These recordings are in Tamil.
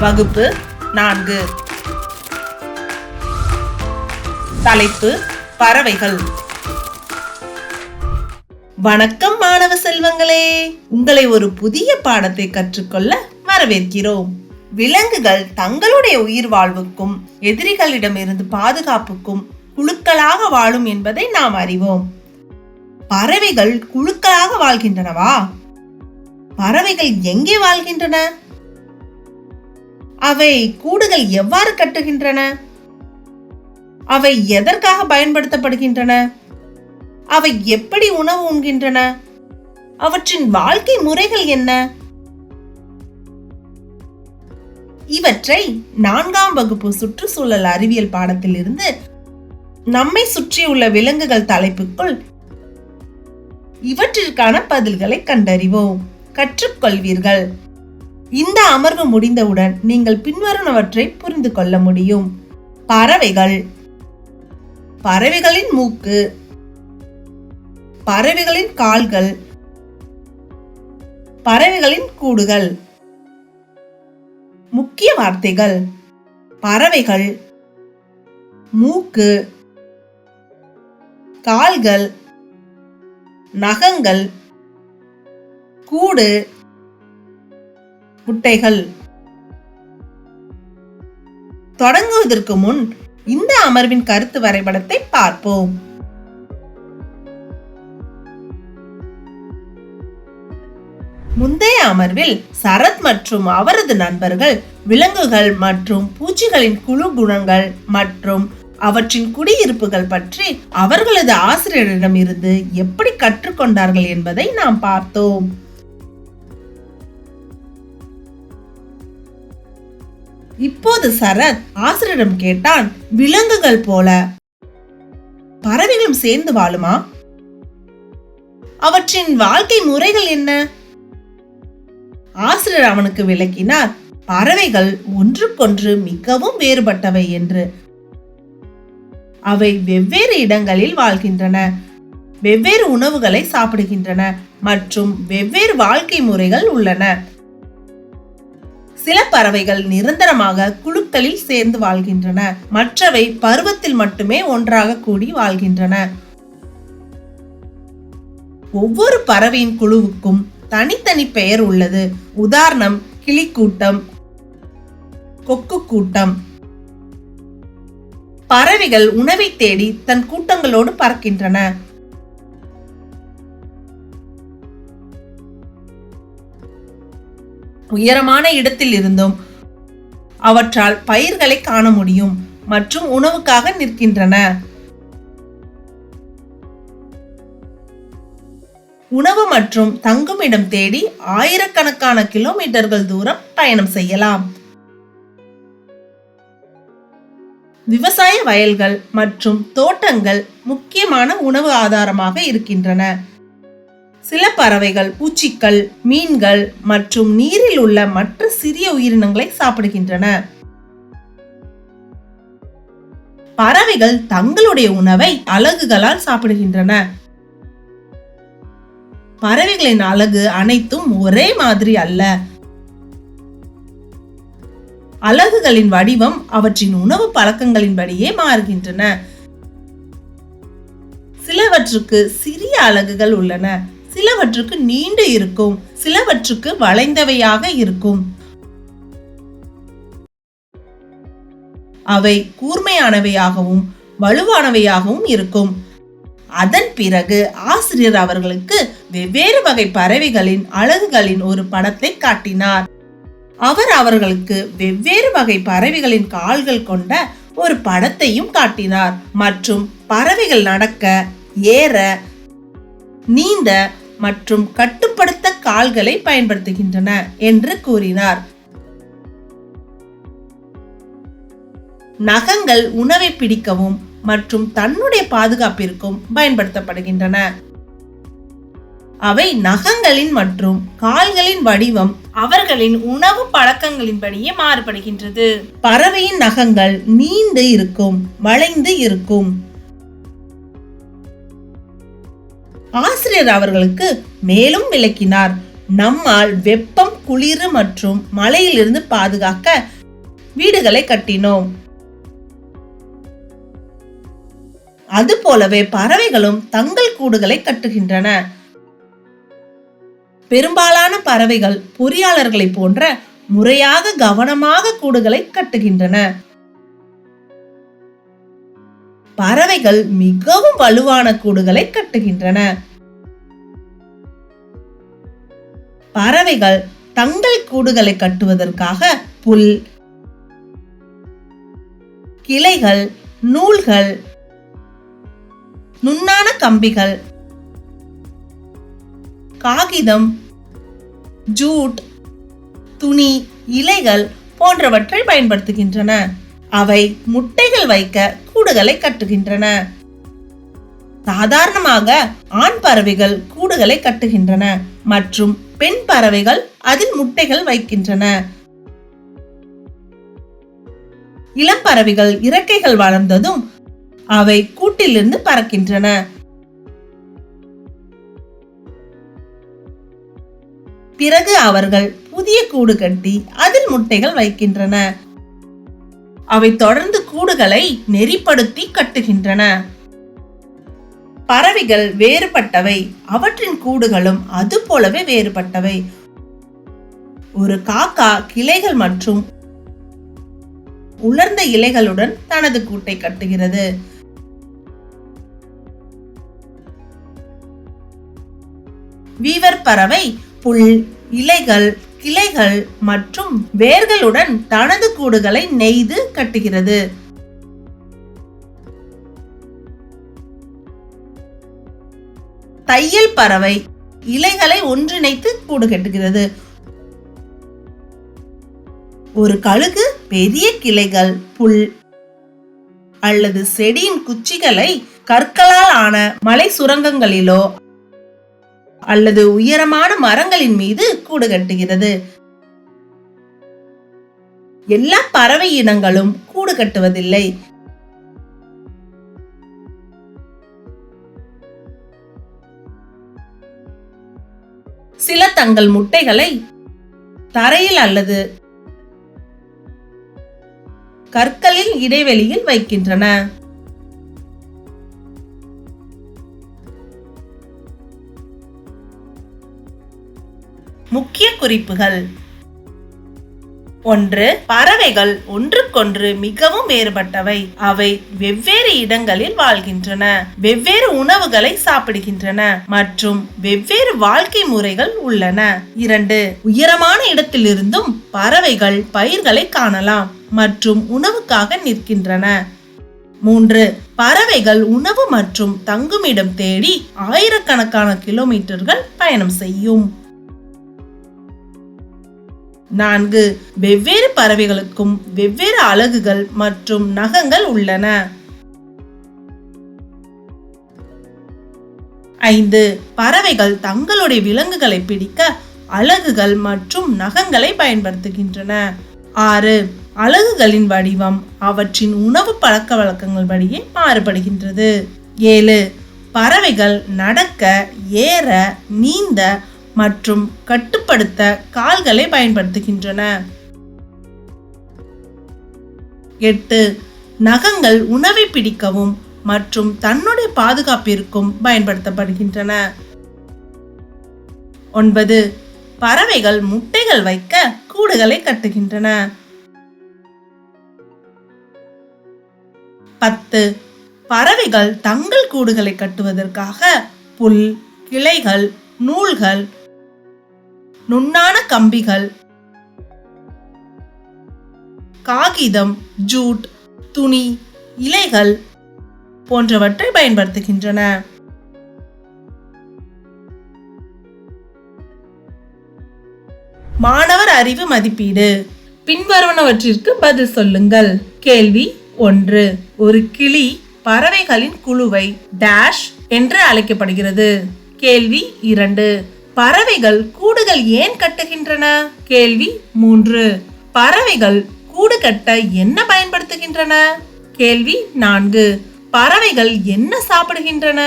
வகுப்பு 4. தலைப்பு பறவைகள். வணக்கம் மாணவ செல்வங்களே, உங்களை ஒரு புதிய பாடத்தை கற்றுக்கொள்ள வரவேற்கிறோம். விலங்குகள் தங்களுடைய உயிர் வாழ்வுக்கும் எதிரிகளிடமிருந்து பாதுகாப்புக்கும் குழுக்களாக வாழும் என்பதை நாம் அறிவோம். பறவைகள் குழுக்களாக வாழ்கின்றனவா? பறவைகள் எங்கே வாழ்கின்றன? அவை கூடுகள் எவ்வாறு கட்டுகின்றன? அவை எதற்காக பயன்படுத்தப்படுகின்றன? அவை எப்படி உணவு உண்கின்றன? அவற்றின் வாழ்க்கை முறைகள் என்ன? இவற்றை 4ஆம் வகுப்பு சுற்றுச்சூழல் அறிவியல் பாடத்தில் இருந்து நம்மை சுற்றியுள்ள விலங்குகள் தலைப்புக்குள் இவற்றிற்கான பதில்களை கண்டறிவோம், கற்றுக்கொள்வீர்கள். இந்த அமர்வு முடிந்தவுடன் நீங்கள் பின்வருவனவற்றை புரிந்து கொள்ள முடியும். பறவைகள், பறவைகளின் மூக்கு, பறவைகளின் கால்கள், பறவைகளின் கூடுகள். முக்கிய வார்த்தைகள்: பறவைகள், மூக்கு, கால்கள், நகங்கள், கூடு, முட்டைகள். தொடங்குவதற்கு முன் இந்த அமர்வின் கருத்து வரைபடத்தை பார்ப்போம். முந்தைய அமர்வில் சரத் மற்றும் அவரது நண்பர்கள் விலங்குகள் மற்றும் பூச்சிகளின் குழு குணங்கள் மற்றும் அவற்றின் குடியிருப்புகள் பற்றி அவர்களது ஆசிரியரிடம் இருந்து எப்படி கற்றுக்கொண்டார்கள் என்பதை நாம் பார்த்தோம். இப்போது சரத் ஆசிரியரிடம் கேட்டான், விலங்குகள் போல பறவைகளும் சேர்ந்து வாழுமா? அவற்றின் வாழ்க்கை முறைகள் என்ன? ஆசிரியர் அவனுக்கு விளக்கினார், பறவைகள் ஒன்றுக்கொன்று மிகவும் வேறுபட்டவை என்று. அவை வெவ்வேறு இடங்களில் வாழ்கின்றன, வெவ்வேறு உணவுகளை சாப்பிடுகின்றன மற்றும் வெவ்வேறு வாழ்க்கை முறைகள் உள்ளன. சில பறவைகள் நிரந்தரமாக குழுக்களில் சேர்ந்து வாழ்கின்றன, மற்றவை பருவத்தில் மட்டுமே ஒன்றாக கூடி வாழ்கின்றன. ஒவ்வொரு பறவையின் குழுவுக்கும் தனித்தனி பெயர் உள்ளது. உதாரணம், கிளிக்கூட்டம், கொக்கு கூட்டம். பறவைகள் உணவை தேடி தன் கூட்டங்களோடு பறக்கின்றன. உயரமான இடத்தில் இருந்தும் அவற்றால் பயிர்களை காண முடியும் மற்றும் உணவுக்காக நிற்கின்றன. உணவு மற்றும் தங்குமிடம் தேடி ஆயிரக்கணக்கான கிலோமீட்டர்கள் தூரம் பயணம் செய்யலாம். விவசாய வயல்கள் மற்றும் தோட்டங்கள் முக்கியமான உணவு ஆதாரமாக இருக்கின்றன. சில பறவைகள் பூச்சிகள், மீன்கள் மற்றும் நீரில் உள்ள மற்ற சிறிய உயிரினங்களை சாப்பிடுகின்றன. பறவைகள் தங்களுடைய உணவை அலகுகளால் சாப்பிடுகின்றன. பறவைகளின் அலகு அனைத்தும் ஒரே மாதிரி அல்ல. அலகுகளின் வடிவம் அவற்றின் உணவு பழக்கங்களின்படியே மாறுகின்றன. சிலவற்றுக்கு சிறிய அலகுகள் உள்ளன, சிலவற்றுக்கு நீண்டு இருக்கும், சிலவற்றுக்கு வளைந்தவையாக இருக்கும். அவை கூர்மையானவையாகவும் வலுவானவையாகவும் இருக்கும். அதன் பிறகு ஆசிரியர் அவர்களுக்கு வெவ்வேறு வகை பறவைகளின் அலகுகளின் ஒரு படத்தை காட்டினார். அவர் அவர்களுக்கு வெவ்வேறு வகை பறவைகளின் கால்கள் கொண்ட ஒரு படத்தையும் காட்டினார் மற்றும் பறவைகள் நடக்க, ஏற, நீந்த மற்றும் கட்டுப்படுத்த கால்களை பயன்படுத்துகின்றன என்று கூறினார். நகங்கள் உணவை பிடிக்கவும் மற்றும் தன்னுடைய பாதுகாப்பிற்கும் பயன்படுத்தப்படுகின்றன. அவை நகங்களின் மற்றும் கால்களின் வடிவம் அவர்களின் உணவு பழக்கங்களின்படியே மாறுபடுகின்றது. பறவையின் நகங்கள் நீண்டு இருக்கும், வளைந்து இருக்கும். ஆசிரியர் அவர்களுக்கு மேலும் விளக்கினார். நம்மால் வெப்பம், குளிர் மற்றும் மழையிலிருந்து பாதுகாக்க வீடுகளை கட்டினோம். அதுபோலவே பறவைகளும் தங்கள் கூடுகளை கட்டுகின்றன. பெரும்பாலான பறவைகள் பொறியாளர்களை போன்ற முறையாக கவனமாக கூடுகளை கட்டுகின்றன. பறவைகள் மிகவும் வலுவான கூடுகளை கட்டுகின்றன. பறவைகள் தங்கள் கூடுகளை கட்டுவதற்காக புல், கிளைகள், நூல்கள், நுண்ணான கம்பிகள், காகிதம், ஜூட், துணி, இலைகள் போன்றவற்றை பயன்படுத்துகின்றன. அவை முட்டைகள் வைக்க கூடுகளை கட்டுகின்றன. சாதாரணமாக ஆண் பறவைகள் கூடுகளை கட்டுகின்றன மற்றும் பெண் பறவைகள் அதில் முட்டைகள் வைக்கின்றன. இளம்பறவைகள் இறக்கைகள் வளர்ந்ததும் அவை கூட்டிலிருந்து பறக்கின்றன. பிறகு அவர்கள் புதிய கூடு கட்டி அதில் முட்டைகள் வைக்கின்றன. அவை தொடர்ந்து கூடுகளை நெறிப்படுத்தி கட்டுகின்றன. பறவைகள் வேறுபட்டவை, அவற்றின் கூடுகளும் அது போலவே வேறுபட்டவை. ஒரு காக்கா கிளைகள் மற்றும் உலர்ந்த இலைகளுடன் தனது கூட்டை கட்டுகிறது. வீவர் பறவை புல், இலைகள், கிளைகள் மற்றும் வேர்களுடன் தனது கூடுகளை நெய்து கட்டுகிறது. தையல் பறவை இலைகளை ஒன்றிணைத்து கூடு கட்டுகிறது. ஒரு கழுகு பெரிய கிளைகள், புல் அல்லது செடியின் குச்சிகளை கற்களால் ஆன மலை சுரங்கங்களிலோ அல்லது உயரமான மரங்களின் மீது கூடு கட்டுகிறது. எல்லா பறவை இனங்களும் கூடு கட்டுவதில்லை. சில தங்கள் முட்டைகளை தரையில் அல்லது கற்களில் இடைவெளியில் வைக்கின்றன. முக்கிய குறிப்புகள்: 1. பறவைகள் ஒன்றுக்கொன்று மிகவும் வேறுபட்டவை. அவை வெவ்வேறு இடங்களில் வாழ்கின்றன, வெவ்வேறு உணவுகளை சாப்பிடுகின்றன மற்றும் வெவ்வேறு வாழ்க்கை முறைகள் உள்ளன. 2. உயரமான இடத்திலிருந்தும் பறவைகள் பயிர்களை காணலாம் மற்றும் உணவுக்காக நிற்கின்றன. 3. பறவைகள் உணவு மற்றும் தங்குமிடம் தேடி ஆயிரக்கணக்கான கிலோமீட்டர்கள் பயணம் செய்யும். 4. வெவ்வேறு பறவைகளுக்கும் வெவ்வேறு அலகுகள் மற்றும் நகங்கள் உள்ளன. 5. பறவைகள் தங்களுடைய விலங்குகளை பிடிக்க அலகுகள் மற்றும் நகங்களை பயன்படுத்துகின்றன. 6. அலகுகளின் வடிவம் அவற்றின் உணவு பழக்க வழக்கங்கள் படியே மாறுபடுகின்றது. 7. பறவைகள் நடக்க, ஏற, நீந்த மற்றும் கட்டுப்படுத்த கால்களை பயன்படுத்துகின்றன. 8. நகங்கள் உணவை பிடிக்கவும் மற்றும் தன்னுடைய பாதுகாப்பிற்கும் பயன்படுத்தப்படுகின்றன. 9. பறவைகள் முட்டைகள் வைக்க கூடுகளை கட்டுகின்றன. 10. பறவைகள் தங்கள் கூடுகளை கட்டுவதற்காக புல், கிளைகள், நூல்கள், நுண்ணான கம்பிகள், காகிதம், ஜூட், துணி, இலைகள் போன்றவற்றை பயன்படுத்துகின்றன. மாணவர் அறிவு மதிப்பீடு. பின்வருவனவற்றிற்கு பதில் சொல்லுங்கள். கேள்வி 1. ஒரு கிளி பறவைகளின் குழுவை டேஷ் என்று அழைக்கப்படுகிறது. கேள்வி 2. பறவைகள் கூடுகள் ஏன் கட்டுகின்றன? கேள்வி 3. பறவைகள் கூடு கட்ட என்ன பயன்படுத்துகின்றன? கேள்வி 4. பறவைகள் என்ன சாப்பிடுகின்றன?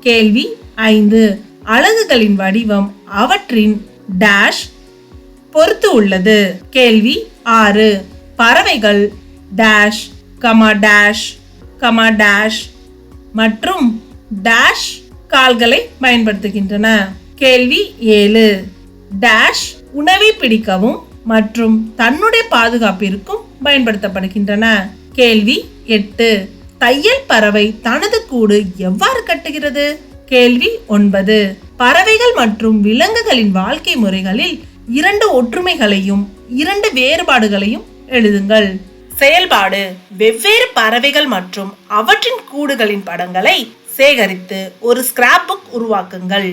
கேள்வி 5. அலகுகளின் வடிவம் அவற்றின் டேஷ் பொறுத்து உள்ளது. கேள்வி 6. பறவைகள் dash comma dash comma dash மற்றும் டேஷ் கால்களை பயன்படுத்துகின்றன. கேள்வி 7. டேஷ் உணவை பிடிக்கவும் மற்றும் தன்னுடைய பாதுகாப்பிற்கும் பயன்படுத்தப்படுகின்றன. கேள்வி 8. தையல் பறவை தனது கூடு எவ்வாறு கட்டுகிறது? கேள்வி 9. பறவைகள் மற்றும் விலங்குகளின் வாழ்க்கை முறைகளில் 2 ஒற்றுமைகளையும் 2 வேறுபாடுகளையும் எழுதுங்கள். செயல்பாடு: வெவ்வேறு பறவைகள் மற்றும் அவற்றின் கூடுகளின் படங்களை சேகரித்து ஒரு ஸ்கிராப் புக் உருவாக்குங்கள்.